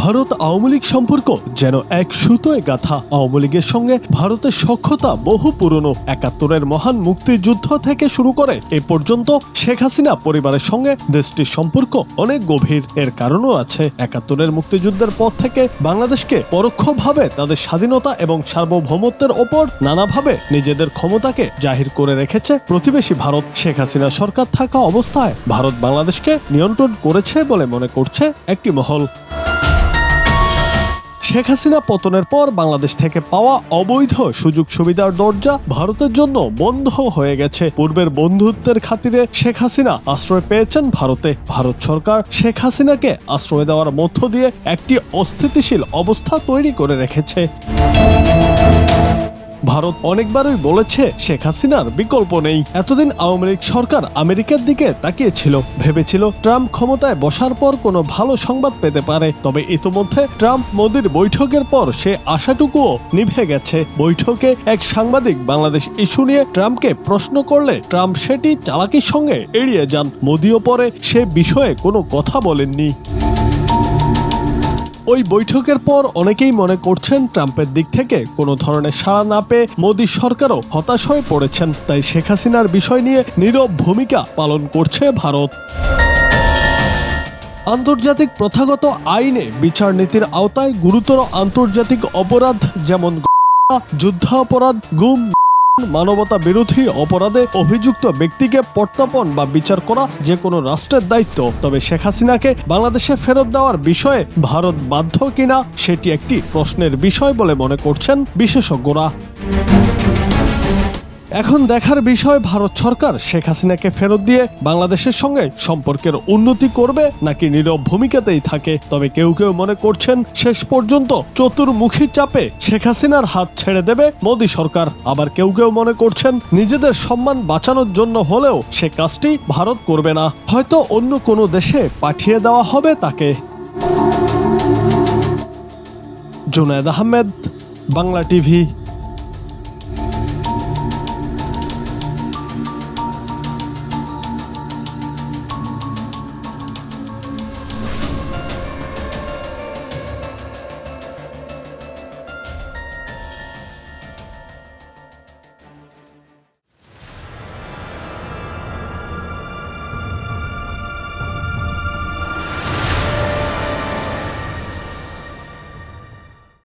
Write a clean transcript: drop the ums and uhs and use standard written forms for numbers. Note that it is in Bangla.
ভারত আওয়ামী লীগ সম্পর্ক যেন এক সুতোয় গাঁথা। আওয়ামী লীগের সঙ্গে ভারতের সখ্যতা বহু পুরনো। ৭১-এর মহান মুক্তিযুদ্ধ থেকে শুরু করে এ পর্যন্ত শেখ হাসিনা পরিবারের সঙ্গে দেশটির সম্পর্ক অনেক গভীর। এর কারণও আছে। ৭১-এর মুক্তিযুদ্ধের পর থেকে বাংলাদেশকে পরোক্ষভাবে তাদের স্বাধীনতা এবং সার্বভৌমত্বের ওপর নানাভাবে নিজেদের ক্ষমতাকে জাহির করে রেখেছে প্রতিবেশী ভারত। শেখ হাসিনা সরকার থাকা অবস্থায় ভারত বাংলাদেশকে নিয়ন্ত্রণ করেছে বলে মনে করছে একটি মহল। শেখ হাসিনা পতনের পর বাংলাদেশ থেকে পাওয়া অবৈধ সুযোগ সুবিধার দরজা ভারতের জন্য বন্ধ হয়ে গেছে। পূর্বের বন্ধুত্বের খাতিরে শেখ হাসিনা আশ্রয় পেয়েছেন ভারতে। ভারত সরকার শেখ হাসিনাকে আশ্রয় দেওয়ার মধ্য দিয়ে একটি অস্থিতিশীল অবস্থা তৈরি করে রেখেছে। ভারত অনেকবারই বলেছে শেখ হাসিনার বিকল্প নেই। এতদিন আওয়ামী লীগ সরকার আমেরিকার দিকে তাকিয়েছিল, ভেবেছিল ট্রাম্প ক্ষমতায় বসার পর কোনো ভালো সংবাদ পেতে পারে। তবে ইতোমধ্যে ট্রাম্প মোদির বৈঠকের পর সে আশাটুকুও নিভে গেছে। বৈঠকে এক সাংবাদিক বাংলাদেশ ইস্যু নিয়ে ট্রাম্পকে প্রশ্ন করলে ট্রাম্প সেটি চালাকির সঙ্গে এড়িয়ে যান। মোদিও পরে সে বিষয়ে কোনো কথা বলেননি। ওই বৈঠকের পর অনেকেই মনে করছেন ট্রাম্পের দিক থেকে কোনো ধরনের সাড়া না পেয়ে মোদি সরকারও হতাশ হয়ে পড়েছেন। তাই শেখ হাসিনার বিষয় নিয়ে নীরব ভূমিকা পালন করছে ভারত। আন্তর্জাতিক প্রথাগত আইনে বিচার নীতির আওতায় গুরুতর আন্তর্জাতিক অপরাধ যেমন যুদ্ধাপরাধ, গুম, মানবতা বিরোধী অপরাধে অভিযুক্ত ব্যক্তিকে প্রত্যর্পণ বা বিচার করা যে কোনো রাষ্ট্রের দায়িত্ব। তবে শেখ হাসিনাকে বাংলাদেশে ফেরত দেওয়ার বিষয়ে ভারত বাধ্য কিনা সেটি একটি প্রশ্নের বিষয় বলে মনে করছেন বিশেষজ্ঞরা। এখন দেখার বিষয় ভারত সরকার শেখ হাসিনাকে ফেরত দিয়ে বাংলাদেশের সঙ্গে সম্পর্কের উন্নতি করবে নাকি নীরব ভূমিকাতেই থাকে। তবে কেউ কেউ মনে করছেন শেষ পর্যন্ত চতুর্মুখী চাপে শেখ হাসিনার হাত ছেড়ে দেবে মোদি সরকার। আবার কেউ কেউ মনে করছেন নিজেদের সম্মান বাঁচানোর জন্য হলেও সে কাজটি ভারত করবে না, হয়তো অন্য কোনো দেশে পাঠিয়ে দেওয়া হবে তাকে। জুনায়েদ আহমেদ, বাংলা টিভি।